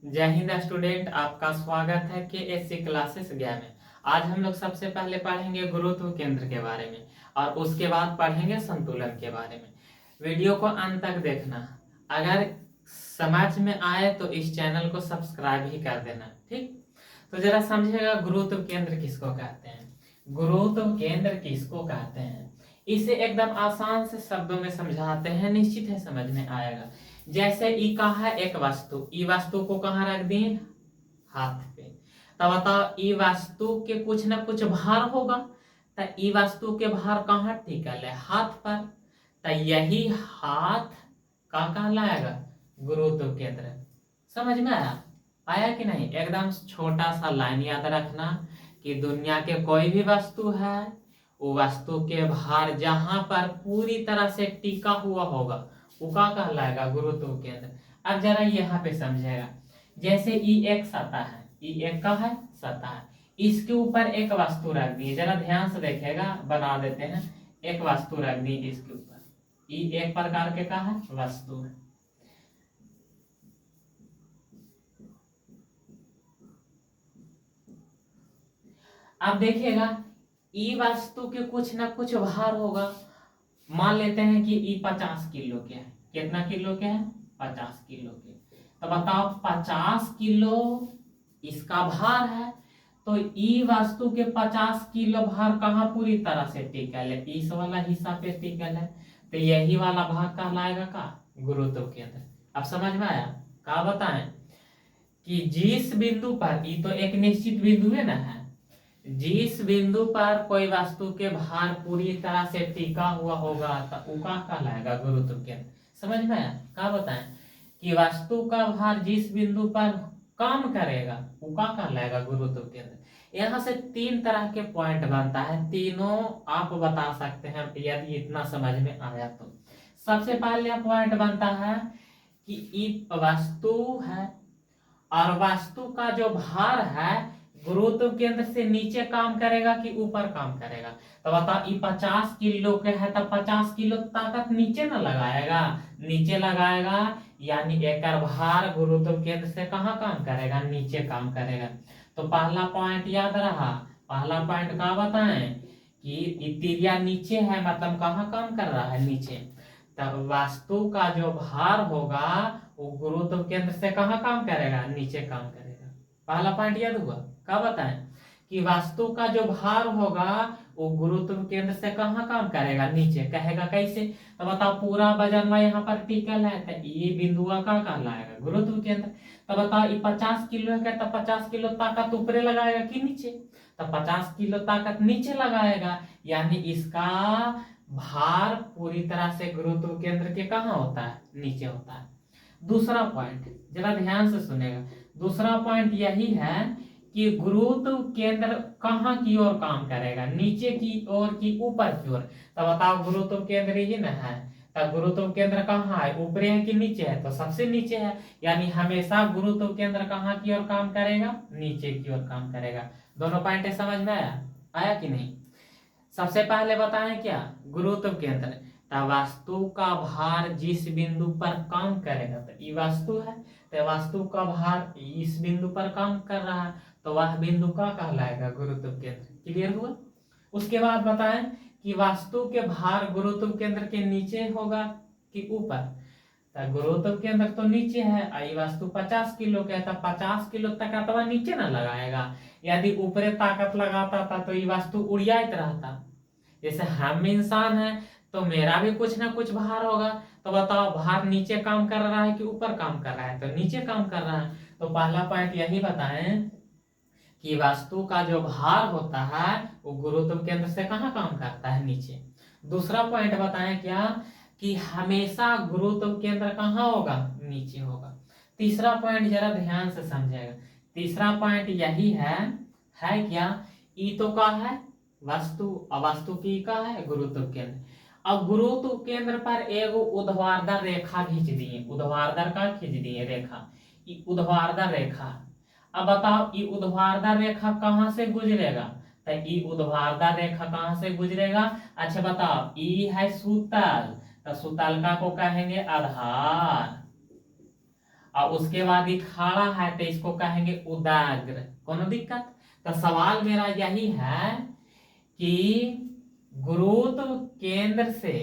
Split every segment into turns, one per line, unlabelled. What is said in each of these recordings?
जय हिंद स्टूडेंट, आपका स्वागत है के एस सी क्लासेस गया में। आज हम लोग सबसे पहले पढ़ेंगे गुरुत्व केंद्र के बारे में और उसके बाद पढ़ेंगे संतुलन के बारे में। वीडियो को अंत तक देखना। अगर समझ में आए तो इस चैनल को सब्सक्राइब ही कर देना, ठीक। तो जरा समझिएगा गुरुत्व केंद्र किसको कहते हैं। गुरुत्व केंद्र किसको कहते हैं इसे एकदम आसान से शब्दों में समझाते हैं, निश्चित है समझ में आएगा। जैसे ई का है एक वस्तु, ई वस्तु को कहाँ रख दिए, हाथ पे। तब बताओ ई वस्तु के कुछ ना कुछ भार होगा, तो ई वस्तु के भार कहाँ टिकल है, हाथ पर। तो यही हाथ का कहलाएगा गुरुत्व केंद्र। समझ में आया? आया कि नहीं? एकदम छोटा सा लाइन याद रखना कि दुनिया के कोई भी वस्तु है, वो वस्तु के भार जहां पर पूरी तरह से टिका हुआ होगा वो का कहलाएगा गुरुत्व केंद्र। अब जरा यहाँ पे समझेगा। जैसे ई एक सतह है, ई एक का है सतह है, इसके ऊपर एक वस्तु रख दी। जरा ध्यान से देखेगा, बना देते हैं। एक वस्तु रख दी इसके ऊपर, ई एक प्रकार के का है वस्तु है। अब देखिएगा ई वस्तु के कुछ ना कुछ भार होगा। मान लेते हैं कि ई 50 किलो के है। कितना किलो के है? 50 किलो के। तो बताओ 50 किलो इसका भार है, तो ई वस्तु के 50 किलो भार कहाँ पूरी तरह से टिकल है, इस वाला हिस्सा पे टिकल है। तो यही वाला भाग कहलाएगा का गुरुत्व केंद्र। अब समझ में आया? का बताएं कि जिस बिंदु पर, ई तो एक निश्चित बिंदु है ना, है जिस बिंदु पर कोई वस्तु के भार पूरी तरह से टिका हुआ होगा तो वो का कहलाएगा गुरुत्व केंद्र। समझ में आया? का बताएं कि वस्तु का भार जिस बिंदु पर काम करेगा वो का कहलाएगा गुरुत्व केंद्र। यहाँ से तीन तरह के पॉइंट बनता है, तीनों आप बता सकते हैं यदि इतना समझ में आया तो। सबसे पहले पॉइंट बनता है कि वस्तु है और वस्तु का जो भार है गुरुत्व केंद्र से नीचे काम करेगा कि ऊपर काम करेगा। तो बता, ये 50 किलो के है तो 50 किलो ताकत नीचे ना लगाएगा, नीचे लगाएगा, यानी एक भार गुरुत्व केंद्र से कहाँ काम करेगा, नीचे काम करेगा। तो पहला पॉइंट याद रहा। पहला पॉइंट का बताएं कि तिरिया नीचे है, मतलब कहाँ काम कर रहा है, नीचे। तब वस्तु का जो भार होगा वो गुरुत्व केंद्र से कहाँ काम करेगा, नीचे काम करेगा। पहला पॉइंट याद हुआ? क्या बताएं कि वस्तु का जो भार होगा वो गुरुत्व केंद्र से कहाँ काम करेगा, नीचे। कहेगा कैसे? तो बताओ, पूरा वजन यहाँ पर टिकल है तो ये बिंदु का कहलाएगा गुरुत्व केंद्र। तो बताओ, ये 50 किलो है तो 50 किलो ताकत ऊपरे लगाएगा कि नीचे? तो 50 किलो ताकत नीचे लगाएगा, यानी इसका भार पूरी तरह से गुरुत्व केंद्र के कहाँ होता है, नीचे होता है। दूसरा पॉइंट जरा ध्यान से सुनेगा। दूसरा पॉइंट यही है कि गुरुत्व केंद्र कहाँ की ओर काम करेगा, नीचे की ओर की ऊपर की ओर। तो बताओ, गुरुत्व केंद्र ही ना है, तो गुरुत्व केंद्र कहाँ है, ऊपर है कि नीचे है? तो सबसे नीचे है, यानी हमेशा गुरुत्व केंद्र कहाँ की ओर काम करेगा, नीचे की ओर काम करेगा। दोनों पॉइंट समझ में आया? आया कि नहीं? सबसे पहले बताएं क्या, गुरुत्व केंद्र। तो वस्तु का भार जिस बिंदु पर काम करेगा, तो ये वस्तु है तो वस्तु का भार इस बिंदु पर काम कर रहा है, तो वह बिंदु का कहलाएगा गुरुत्व केंद्र। क्लियर हुआ? उसके बाद बताएं कि वस्तु के भार गुरुत्व केंद्र के नीचे होगा कि ऊपर। तो गुरुत्व केंद्र तो नीचे है, आई वस्तु 50 किलो का है तो 50 किलो ताकत वह नीचे ना लगाएगा। यदि ऊपरे ताकत लगाता था तो ये वस्तु उड़ियात रहता। जैसे हम इंसान हैं तो मेरा भी कुछ ना कुछ भार होगा। तो बताओ, भार नीचे काम कर रहा है कि ऊपर काम कर रहा है? तो नीचे काम कर रहा है। तो पहला पॉइंट यही बताएं कि वस्तु का जो भार होता है वो गुरुत्व केंद्र से कहाँ काम करता है, नीचे। दूसरा पॉइंट बताएं क्या, कि हमेशा गुरुत्व केंद्र कहाँ होगा, नीचे होगा। तीसरा पॉइंट जरा ध्यान से समझेगा। तीसरा पॉइंट यही है क्या, ई तो का है वस्तु, अवस्तु की का है गुरुत्व केंद्र। अब गुरुत्व केंद्र पर एगो ऊर्ध्वाधर रेखा खींच दिए, ऊर्ध्वाधर का खींच दिए रेखा, ई ऊर्ध्वाधर रेखा। अब बताओ, ई ऊर्ध्वाधर रेखा कहाँ से गुजरेगा? तो ई ऊर्ध्वाधर रेखा कहाँ से गुजरेगा? अच्छा बताओ, ई है सूतल, तो सूतलका को कहेंगे आधार, और और उसके बाद ये खड़ा है तो इसको कहेंगे उदाग्र। कोनो दिक्कत? तो सवाल मेरा यही है कि गुरुत्व केंद्र से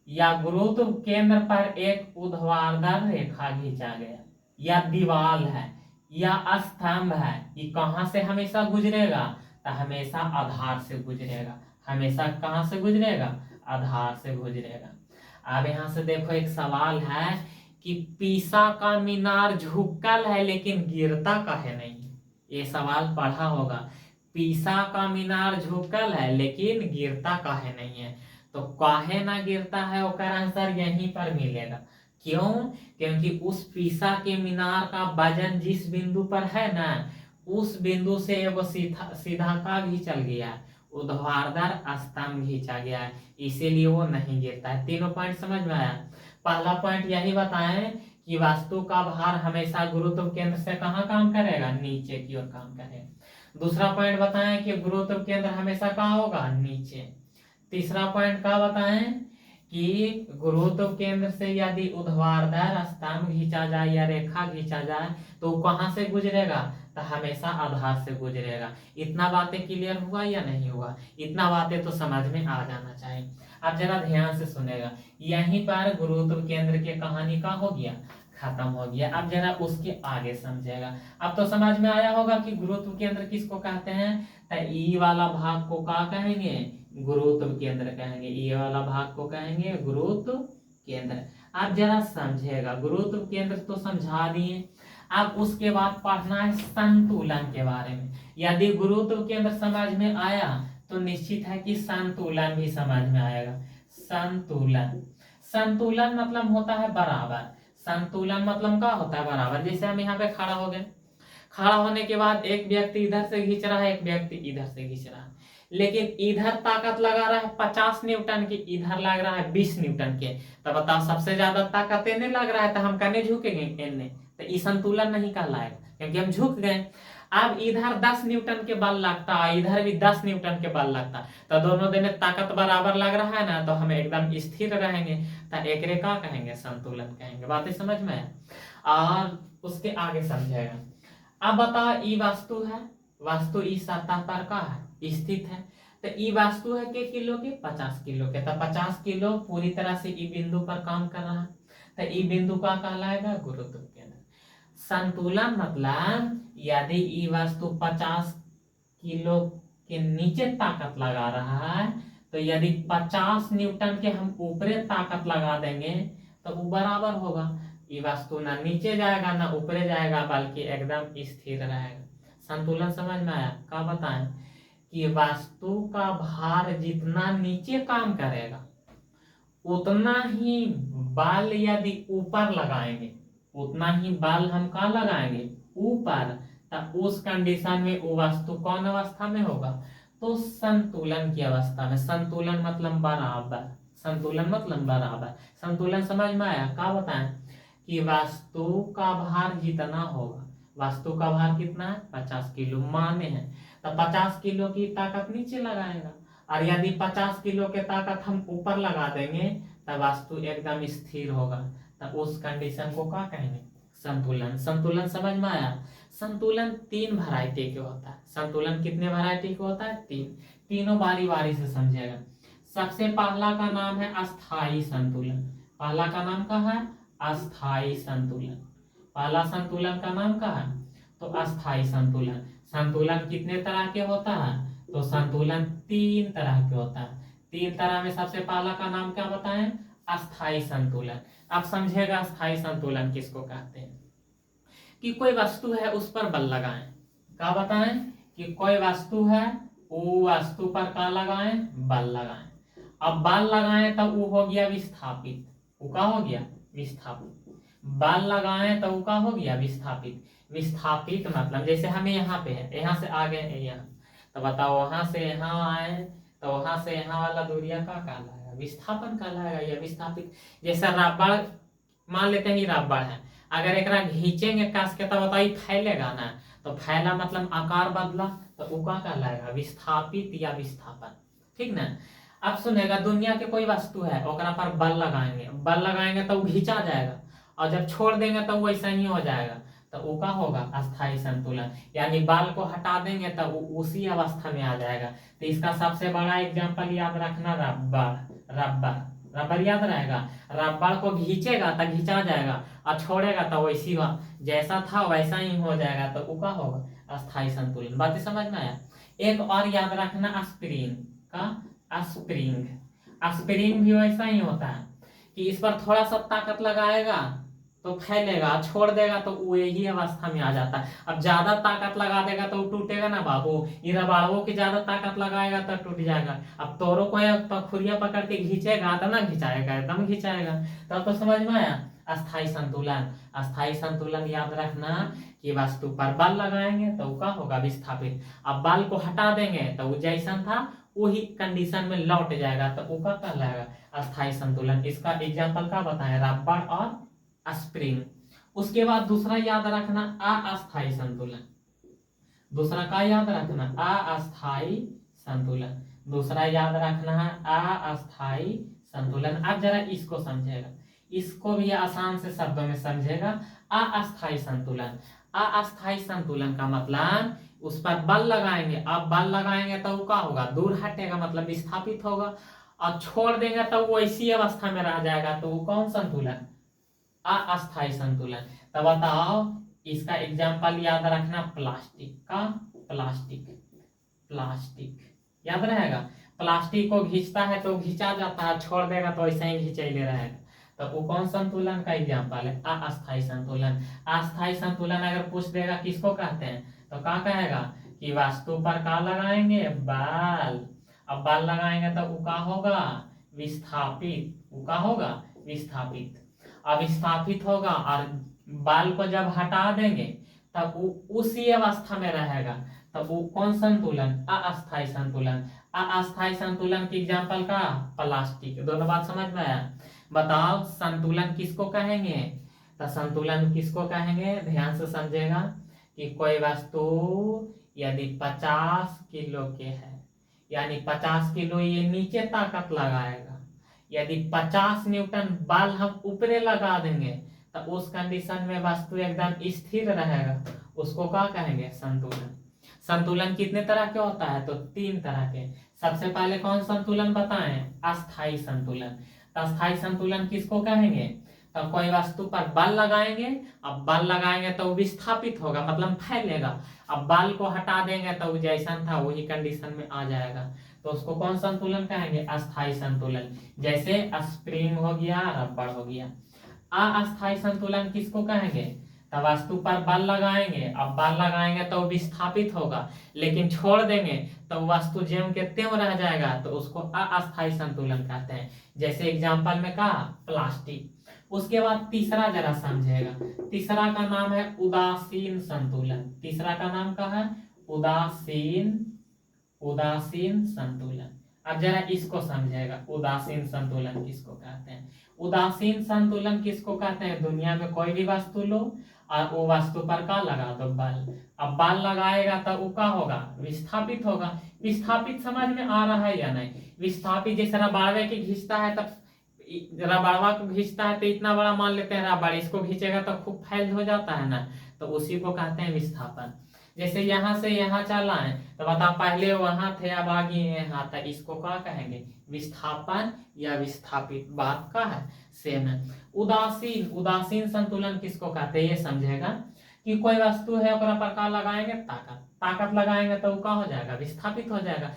या गुरुत्व केंद्र पर एक ऊर्ध्वाधर रेखा खींचा गया या दीवाल है या स्तंभ है, ये कहां से हमेशा गुजरेगा? तो हमेशा आधार से गुजरेगा। हमेशा कहां से गुजरेगा? आधार से गुजरेगा। अब यहां से देखो एक सवाल है कि पीसा का मीनार झुकल है लेकिन गिरता काहे नहीं? ये सवाल पढ़ा होगा। पीसा का मीनार झुकल है लेकिन गिरता काहे नहीं है? तो काहे ना गिरता है उसका आंसर यहीं पर मिलेगा। क्यों? क्योंकि उस पीसा के मीनार का वजन जिस बिंदु पर है ना, उस बिंदु से वो सीधा का खींचल गया है, ऊर्ध्वाधर स्तंभ खींचा गया है, इसीलिए वो नहीं गिरता है। तीनों पॉइंट समझ में आया? पहला पॉइंट यही बताएं कि वस्तु का भार हमेशा गुरुत्व केंद्र से कहाँ काम करेगा? नीचे की ओर काम करेगा। दूसरा पॉइंट बताएं कि गुरुत्व केंद्र हमेशा कहाँ होगा? नीचे। तीसरा पॉइंट क्या बताएं कि गुरुत्व केंद्र से यदि ऊर्ध्वाधर स्तंभ खींचा जाए या रेखा खींचा जाए तो कहां से गुजरेगा? तो हमेशा आधार से गुजरेगा। इतना बातें क्लियर हुआ या नहीं हुआ? इतना बातें तो समझ में आ जाना चाहिए। अब जरा ध्यान से सुनेगा। यहीं पर गुरुत्व केंद्र की कहानी का हो गया, खत्म हो गया। अब जरा उसके आगे समझेगा। अब तो समझ में आया होगा कि गुरुत्व केंद्र किसको कहते हैं। तो ई वाला भाग को क्या कहेंगे? गुरुत्व केंद्र कहेंगे। ये वाला भाग को कहेंगे गुरुत्व केंद्र। अब जरा समझेगा, गुरुत्व केंद्र तो समझा दिए। अब उसके बाद पढ़ना है संतुलन के बारे में। यदि गुरुत्व केंद्र समझ में आया तो निश्चित है कि संतुलन भी समझ में आएगा। संतुलन, संतुलन मतलब होता है बराबर। संतुलन मतलब क्या होता है? बराबर। जैसे हम यहाँ पे खड़ा हो गए, खड़ा होने के बाद एक व्यक्ति इधर से खींच रहा है, एक व्यक्ति इधर से खींच रहा है, लेकिन इधर ताकत लगा रहा है 50 न्यूटन की, इधर लग रहा है 20 न्यूटन के। तो बताओ सबसे ज्यादा ताकत इन्हें लग रहा है तो हम कने झुकेंगे? इन्हें। तो ये संतुलन नहीं कहलाएगा क्योंकि हम झुक गए। अब इधर 10 न्यूटन के बल लगता है, इधर भी 10 न्यूटन के बल लगता है, तो दोनों दिन ताकत बराबर लग रहा है ना, तो हम एकदम स्थिर रहेंगे। तो एक रेखा कहेंगे, संतुलन कहेंगे। बातें समझ में है? और उसके आगे समझेगा। अब बताओ ई वस्तु है, वस्तु इस सतह पर का है? स्थित है। तो ई वस्तु है के किलो के? 50 किलो के। तो 50 किलो पूरी तरह से ई बिंदु पर काम कर रहा है, तो ई बिंदु का कहलाएगा गुरुत्व केंद्र। संतुलन मतलब यदि ई वस्तु 50 किलो के नीचे ताकत लगा रहा है, तो यदि 50 न्यूटन के हम ऊपरे ताकत लगा देंगे तो वो बराबर होगा। ये वस्तु ना नीचे जाएगा ना ऊपरे जाएगा, बल्कि एकदम स्थिर रहेगा। संतुलन समझ में आया? क्या बताएं कि वस्तु का भार जितना नीचे काम करेगा उतना ही बल यदि ऊपर लगाएंगे, उतना ही बल हम कहाँ लगाएंगे? ऊपर। तो उस कंडीशन में वो वस्तु कौन अवस्था में होगा? तो संतुलन की अवस्था में। संतुलन मतलब बराबर। संतुलन मतलब बराबर। संतुलन समझ में आया? क्या बताएं कि वस्तु का भार जितना होगा, वस्तु का भार कितना है? 50 किलो माने हैं, तो 50 किलो की ताकत नीचे लगाएगा, और यदि 50 किलो के ताकत हम ऊपर लगा देंगे तो वस्तु एकदम स्थिर होगा। तो उस कंडीशन को क्या कहेंगे? संतुलन। संतुलन समझ में आया? संतुलन 3 वैरायटी के होता है। संतुलन कितने वैरायटी के होता है? 3। तीनों बारी बारी से समझेगा। सबसे पहला का नाम है अस्थाई संतुलन। पहला का नाम क्या है? अस्थाई संतुलन। पहला संतुलन का नाम क्या है? तो अस्थाई संतुलन। संतुलन कितने तरह के होता है? तो संतुलन 3 तरह के होता है। 3 तरह में सबसे पहला का नाम क्या बताएं? अस्थाई संतुलन। अब समझेगा अस्थाई संतुलन किसको कहते हैं। कि कोई वस्तु है उस पर बल लगाएं। क्या बताएं? कि कोई वस्तु है, वो वस्तु पर क्या लगाएं? बल लगाएं। अब बल लगाएं तो वो हो गया विस्थापित। वो क्या हो गया? विस्थापित। बल लगाएं तो वो क्या हो गया? विस्थापित। विस्थापित मतलब जैसे हमें यहाँ पे है, यहाँ से आगे यहाँ, तो बताओ वहां से यहाँ आए तो वहां से यहाँ वाला दूरिया का कहलाएगा? विस्थापन कहलाएगा या विस्थापित। जैसे रबड़ मान लेते हैं, रबड़ है, अगर एक घींचेंगे कस के तो बताइए फैलेगा ना, तो फैला मतलब आकार बदला, तो वो क्या कहलाएगा? विस्थापित या विस्थापन। ठीक ना? अब सुनेगा, दुनिया के कोई वस्तु है ओकरा पर बल लगाएंगे, बल लगाएंगे तो वो घींचा जाएगा, और जब छोड़ देंगे तो वैसा ही हो जाएगा, तो वो का होगा अस्थाई संतुलन। यानी बाल को हटा देंगे तो वो उसी अवस्था में आ जाएगा। तो इसका सबसे बड़ा एग्जाम्पल याद रखना रबर। रबर रबर याद रहेगा, रबर को खींचेगा तो खींचा जाएगा और छोड़ेगा तो वैसी जैसा था वैसा ही हो जाएगा, तो वो का होगा अस्थाई संतुलन। बातें समझ में आया। एक और याद रखना स्प्रिंग का, स्प्रिंग। स्प्रिंग भी वैसा ही होता है कि इस पर थोड़ा सा ताकत लगाएगा तो फैलेगा, छोड़ देगा तो वो यही अवस्था में आ जाता है। अब ज्यादा ताकत लगा देगा तो वो टूटेगा ना बाबू, ये रबाड़ों की ज्यादा ताकत लगाएगा तो टूट जाएगा। अब तोरों को खुरिया पकड़ के खींचेगा तो ना खिंचाएगा, एकदम खिंचाएगा। तब तो समझ में आया अस्थाई संतुलन। अस्थाई संतुलन याद रखना कि वस्तु पर बल लगाएंगे तो वो का होगा विस्थापित, अब बल को हटा देंगे तो वो जैसा था वही कंडीशन में लौट जाएगा, तो वो का कहलाएगा अस्थाई संतुलन। इसका एग्जाम्पल का बताएं, रबर और स्प्रिंग। उसके बाद दूसरा याद रखना अस्थाई संतुलन। दूसरा का याद रखना अस्थाई संतुलन। दूसरा याद रखना है अस्थाई संतुलन। अब जरा इसको समझेगा, इसको भी आसान से शब्दों में समझेगा। अस्थाई संतुलन, अस्थाई संतुलन का मतलब उस पर बल लगाएंगे, अब बल लगाएंगे तो वो क्या होगा, दूर हटेगा मतलब विस्थापित होगा, और छोड़ देंगे तो वो इसी अवस्था में रह जाएगा, तो वो कौन संतुलन, अस्थाई संतुलन। तो बताओ इसका एग्जाम्पल याद रखना प्लास्टिक का, प्लास्टिक। प्लास्टिक याद रहेगा, प्लास्टिक को खींचता है तो खींचा जाता है, छोड़ देगा तो ऐसा ही खींचैले रहेगा, तो वो कौन संतुलन का एग्जाम्पल है, अस्थाई संतुलन। अस्थाई संतुलन अगर पूछ देगा किसको कहते हैं तो क्या कहेगा कि वस्तु पर का लगाएंगे, बाल। अब बाल लगाएंगे तो वो का होगा विस्थापित, वो का होगा विस्थापित। अब विस्थापित होगा और बाल को जब हटा देंगे तब वो उसी अवस्था में रहेगा, तब वो कौन संतुलन, अस्थाई संतुलन। अस्थाई संतुलन की एग्जाम्पल का प्लास्टिक। दोनों बात समझ में आया। बताओ संतुलन किसको कहेंगे, तो संतुलन किसको कहेंगे, ध्यान से समझेगा कि कोई वस्तु यदि 50 किलो के है, यानी 50 किलो ये नीचे ताकत लगाएगा, यदि 50 न्यूटन बल हम ऊपरे लगा देंगे तो उस कंडीशन में वस्तु एकदम स्थिर रहेगा, उसको क्या कहेंगे, संतुलन। संतुलन कितने तरह के होता है, तो 3 तरह के। सबसे पहले कौन संतुलन बताएं, अस्थाई संतुलन। अस्थाई संतुलन किसको कहेंगे, तो कोई वस्तु पर बल लगाएंगे, अब बल लगाएंगे तो विस्थापित होगा मतलब फैलेगा, अब बल को हटा देंगे तो वो जैसा था वही कंडीशन में आ जाएगा, तो उसको कौन संतुलन कहेंगे, अस्थाई संतुलन। जैसे स्प्रिंग हो गया, रबड़ हो गया। अस्थाई संतुलन किसको कहेंगे, तो वस्तु पर बल लगाएंगे, अब बल लगाएंगे तो विस्थापित होगा, लेकिन छोड़ देंगे तो वस्तु ज्यों के त्यों रह जाएगा, तो उसको अस्थाई संतुलन कहते हैं। जैसे एग्जांपल में कहा प्लास्टिक। उसके बाद तीसरा जरा समझेगा, तीसरा का नाम है उदासीन संतुलन। तीसरा का नाम क्या है, उदासीन, उदासीन संतुलन। अब जरा इसको समझेगा, उदासीन संतुलन किसको कहते हैं। उदासीन संतुलन किसको कहते हैं, दुनिया में कोई भी वस्तु लो और वो वस्तु पर का लगा दो बल, अब बल लगाएगा तो वो का होगा, विस्थापित होगा। विस्थापित समझ में आ रहा है या नहीं, विस्थापित जैसे रबाड़वे की खींचता है तब, रबड़वा को खींचता है तो इतना बड़ा मान लेते हैं रबड़, इसको खींचेगा तो खूब फैल हो जाता है ना, तो उसी को कहते हैं विस्थापन। जैसे यहाँ से यहाँ चला है तो बता, पहले वहां थे अब आगे यहाँ था, इसको क्या कहेंगे, विस्थापन या विस्थापित। बात का है सेम है। उदासीन, उदासीन संतुलन किसको कहते हैं ये समझेगा कि कोई वस्तु है ओकरा पर का लगाएंगे, ताकत, ताकत लगाएंगे तो वो का हो जाएगा, विस्थापित हो जाएगा,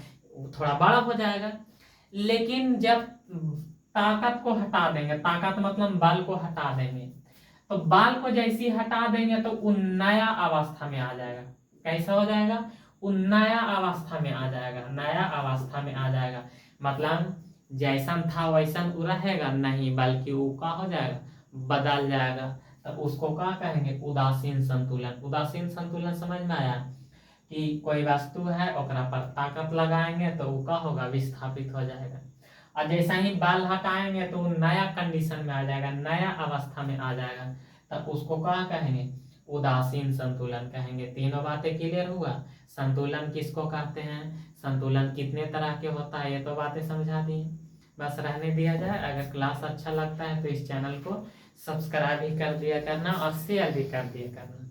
थोड़ा बड़ा हो जाएगा। लेकिन जब ताकत को हटा देंगे, ताकत मतलब बल को हटा देंगे, तो बाल को जैसी हटा देंगे तो वो नया अवस्था में आ जाएगा। कैसा हो जाएगा, वो नया अवस्था में आ जाएगा, नया अवस्था में आ जाएगा। मतलब जैसा था वैसा वो रहेगा नहीं, बल्कि वो क्या हो जाएगा, बदल जाएगा। तो उसको क्या कहेंगे, उदासीन संतुलन। उदासीन संतुलन समझ में आया कि कोई वस्तु है ओकरा पर ताकत लगाएंगे तो वो क्या होगा, विस्थापित हो जाएगा, और जैसा ही बाल हटाएंगे तो वो नया कंडीशन में आ जाएगा, नया अवस्था में आ जाएगा, तब उसको क्या कहेंगे, उदासीन संतुलन कहेंगे। तीनों बातें क्लियर हुआ। संतुलन किसको कहते हैं, संतुलन कितने तरह के होता है, ये तो बातें समझा दी, बस रहने दिया जाए। अगर क्लास अच्छा लगता है तो इस चैनल को सब्सक्राइब भी कर दिया करना और शेयर भी कर दिया करना।